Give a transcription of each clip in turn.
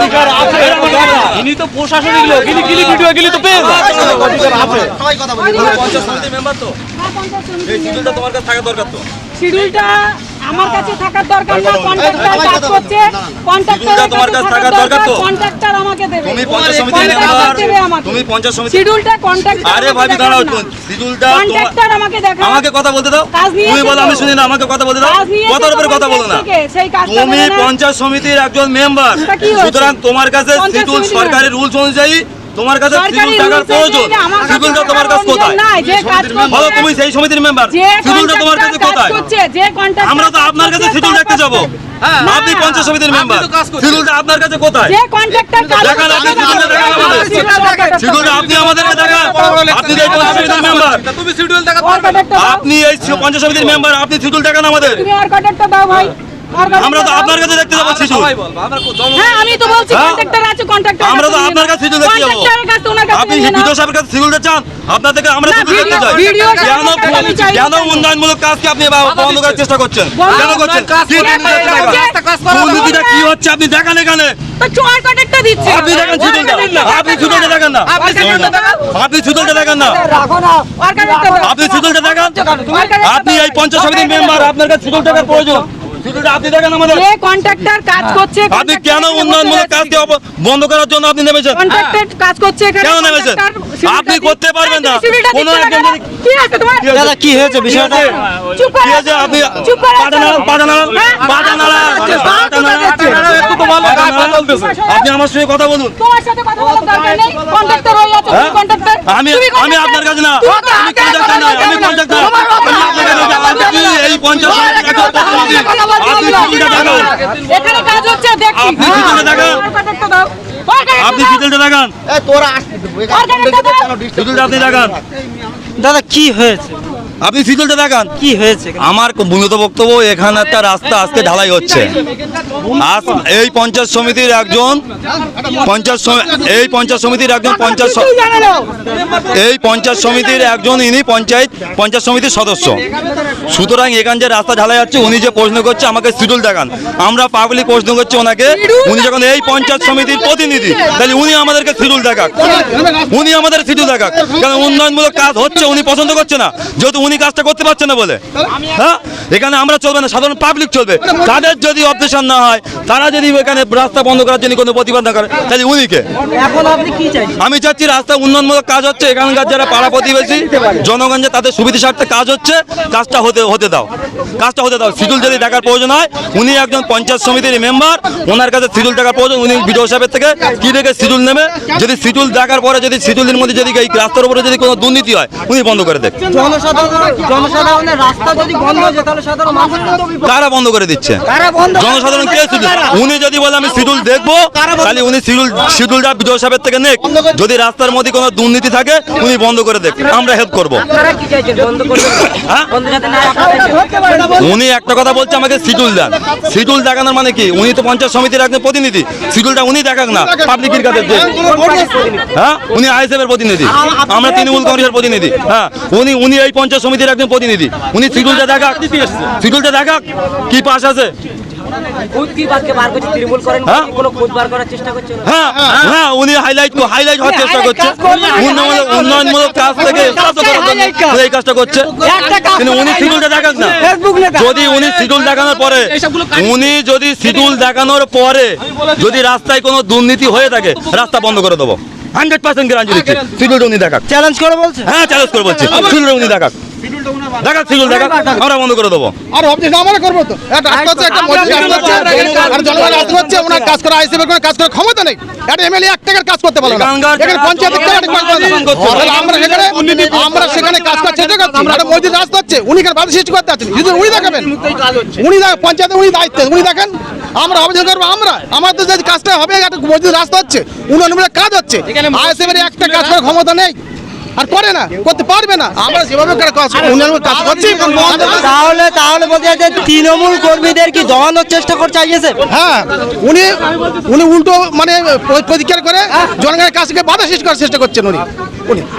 অধিকার আছে, ইনি তো প্রশাসনিক লোক, ইনি গিলি ভিডিও গিলি তো পেয়ে অধিকার আছে। সবাই কথা বলি, পঞ্চায়েত সমিতির মেম্বার তো, এই শিডিউলটা তোমার কাছে থাকা দরকার তো। শিডিউলটা আমার কাছে থাকার দরকার না, কন্ট্রাক্টর কাজ করছে, কন্ট্রাক্টর তোমার কাছে থাকার দরকার তো। কন্ট্রাক্টর আমাকে দেবে, তুমি পঞ্চায়েত সমিতির মেম্বার, তুমি পঞ্চায়েত সমিতি। শিডিউলটা কন্ট্রাক্টর। আরে ভাবি দাঁড়াও, শিডিউলটা কন্ট্রাক্টর আমাকে দেখাও। আমাকে কথা বলতে দাও, তুমি বলো আমি শুনি না, আমাকে কথা বলতে দাও। কথার উপরে কথা বলো না। তুমি পঞ্চায়েত সমিতির একজন মেম্বার, সুতরাং তোমার কাছে শিডিউল সরকারি রুলস অনুযায়ী তোমার কাছে শিডিউল টাকার প্রয়োজন। শিডিউলটা তোমার কাছে কোথায়? বলো, তুমি সেই সমিতির মেম্বার, শিডিউলটা তোমার কাছে কোথায়? আমরা তো আপনার কাছে শিডিউল দেখতে যাবো। আপনি পঞ্চায়েত সমিতির মেম্বার, শিডিউলটা আপনার কাছে কোথায়? দেখান, আপনি শিডিউলটা দেখান আমাদের। শিডিউলটা আপনি আমাদেরকে দেখান। আপনি এই পঞ্চায়েত সমিতির মেম্বার, তুমি শিডিউল দেখান। আপনি এই পঞ্চায়েত সমিতির মেম্বার, আপনি শিডিউল দেখান আমাদের। আমরা তো আপনার কাছে দেখতে যাবো শিডিউল। হ্যাঁ, আমি তো বলছি কন্ট্রাক্টর আছে, কন্ট্রাক্টর আমরা তো আপনার কাছে শিডিউল দেখতে যাবো। আপনি ভিডিও সাহেবের কাছে শিডিউলটা চান, আপনার থেকে আমরা শিডিউল দেখতে চাই। কেন উন্নয়নমূলক কাজকে আপনি বন্ধ করার চেষ্টা করছেন? কেন করছেন? দুর্নীতিটা কি হচ্ছে আপনি দেখান এখানে। আপনি দেখেন শিডিউলটা, আপনি শিডিউলটা দেখেন না, আপনি শিডিউলটা দেখেন না, আপনি শিডিউলটা দেখান। আপনি এই পঞ্চায়েত সমিতির মেম্বার, আপনার কাছে শিডিউল টাকার প্রয়োজন। আপনি দেখেন আমাদের কন্ট্রাক্টর কাজ করছে, আপনি কেন উন্নয়নমূলক কাজকে বন্ধ করার জন্য আপনি নেমেছেন? কন্ট্রাক্টর কাজ করছে এখানে, কেন নেমেছেন? আপনি করতে পারবেন না। কোন একজন কি আছে তোমার? দাদা কি হয়েছে বিষয়টা? চুপ কি আছে? আপনি আপনি আমার সঙ্গে কথা বলুন। তোমার সাথে কথা বলার দরকার নেই, কন্ট্রাক্টর হয়ে আছে, তুমি কন্ট্রাক্টর। আমি আপনার কাছে না, আমি কন্ট্রাক্টর না, আমি কন্ট্রাক্টর। আপনি এই পঞ্চায়েত এখানে কাজ হচ্ছে, দেখছি। আপনি শিডিউলটা দেখান, আপনি শিডিউলটা দেখান, শিডিউলটা আপনি দেখান। দাদা কি হয়েছে? আপনি শিডিউলটা দেখান। কি হয়েছে? আমার মূলত বক্তব্য, এখানে একটা রাস্তা আজকে ঢালাই হচ্ছে। আজ এই পঞ্চায়েত সমিতির একজন এই পঞ্চায়েত সমিতির ইনি পঞ্চায়েত সমিতির সদস্য। সুতরাং এখান যে রাস্তা ঢালাই যাচ্ছে, উনি যে প্রশ্ন করছে আমাকে শিডিউল দেখান, আমরা পাবলিক প্রশ্ন করছি ওনাকে। উনি যখন এই পঞ্চায়েত সমিতির প্রতিনিধি, তাহলে উনি আমাদেরকে শিডিউল দেখাক, উনি আমাদের শিডিউল দেখাক। কারণ উন্নয়নমূলক কাজ হচ্ছে, উনি পছন্দ করছে না, যেহেতু উনি কাজটা করতে পারছে না বলে। হ্যাঁ, এখানে আমরা চলবে না, সাধারণ পাবলিক চলবে। তাদের যদি অবজেকশন না হয়, তারা যদি এখানে রাস্তা বন্ধ করার জন্য কোনো প্রতিবাদ না করে, তাহলে উনিকে। এখন আপনি কি চাইছেন? আমি চাচ্ছি রাস্তা উন্নয়নমূলক কাজ হচ্ছে, এখানকার যারা পাড়া প্রতিবেশী জনগণ যে তাদের সুবিধা স্বার্থে কাজ হচ্ছে, কাজটা হতে দাও, কাজটা হতে দাও। শিডিউল যদি দেখার প্রয়োজন হয়, উনি একজন পঞ্চায়েত সমিতির মেম্বার, ওনার কাছে শিডিউল দেখার প্রয়োজন। উনি বিডিও সাহেবের থেকে কি দেখে শিডিউল নেবে, যদি শিডিউল দেখার পরে যদি শিডিউলের মধ্যে যদি এই রাস্তার উপরে যদি কোনো দুর্নীতি হয়, উনি বন্ধ করে দেখ। জনসাধারণের রাস্তা যদি বন্ধ হয়ে যায়, তাহলে সাধারণ মানুষ কারা বন্ধ করে দিচ্ছে? জনসাধারণ কে? উনি যদি বলে আমি শিডিউল দেখবো, তাহলে উনি শিডিউলটা বিডিও সাহেবের থেকে নেক। যদি রাস্তার মধ্যে কোনো দুর্নীতি থাকে, উনি বন্ধ করে দেখ, আমরা হেল্প করবো। উনি একটা কথা বলছে, আমাকে শিডিউল দেন। শিডিউল দেখানোর মানে কি? উনি তো পঞ্চায়েত সমিতির একজন প্রতিনিধি, শিডিউলটা উনি দেখাক না পাবলিকের কাছে। হ্যাঁ, উনি আইএসএফ এর প্রতিনিধি, আমরা তৃণমূল কংগ্রেসের প্রতিনিধি। হ্যাঁ, উনি এই পঞ্চায়েত সমিতির একজন প্রতিনিধি, উনি শিডিউলটা দেখাক, শিডিউলটা দেখাক কি পাস আছে। হ্যাঁ, উনি হাইলাইট হওয়ার চেষ্টা করছে, উন্নয়নমূলক কাজ থেকে এই কাজটা করছে। কিন্তু উনি শিডিউলটা দেখাক না। যদি উনি শিডিউল দেখানোর পরে, যদি রাস্তায় কোনো দুর্নীতি হয়ে থাকে, রাস্তা বন্ধ করে দেবো, 100% গ্যারান্টি দিচ্ছি। শিডিউলটা উনি দেখাক। চ্যালেঞ্জ করে বলছে? হ্যাঁ, চ্যালেঞ্জ করে বলছি, শিডিউলটা উনি দেখাক, শিডিউল দেখাক, আমরা বন্ধ করে দেবো। আর অবজেকশন আমরা করব তো। একটা রাস্তা হচ্ছে, একটা মসজিদ রাস্তা হচ্ছে, আর জনগণ রাস্তা হচ্ছে, ওনার কাজ করা আইসিএফের কোনো কাজ করার ক্ষমতা নেই। একটা এমএলএ 1 টাকার কাজ করতে পারে না, এখানে পঞ্চায়েতের টাকা কাজ করতে পারে না। আমরা সেখানে কাজ করতে চেষ্টা করছি। একটা মসজিদ রাস্তা হচ্ছে, উনি কেন বাধা সৃষ্টি করতে আছেন? যদি উনি দেখাবেন, উনি পঞ্চায়েতে উনি দায়িত্ব, উনি দেখেন। আমরা অভিযোগ করবো, আমাদের যদি কাজটা হবে, একটা মসজিদ রাস্তা হচ্ছে, উন্নয়নমূলক কাজ হচ্ছে, আইসিএফের একটা কাজ করার ক্ষমতা নেই, আর করে না, করতে পারবে না। আমরা যেভাবে কাজ করছি, তাহলে বলতে চাইছে তৃণমূল কর্মীদের কি দমানোর চেষ্টা করছে আইএসএফ? হ্যাঁ, উনি উল্টো মানে প্রতিকার করে জনগণের কাছ থেকে বাধা সৃষ্টি করার চেষ্টা করছেন।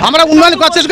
আমরা উন্নয়ন করার চেষ্টা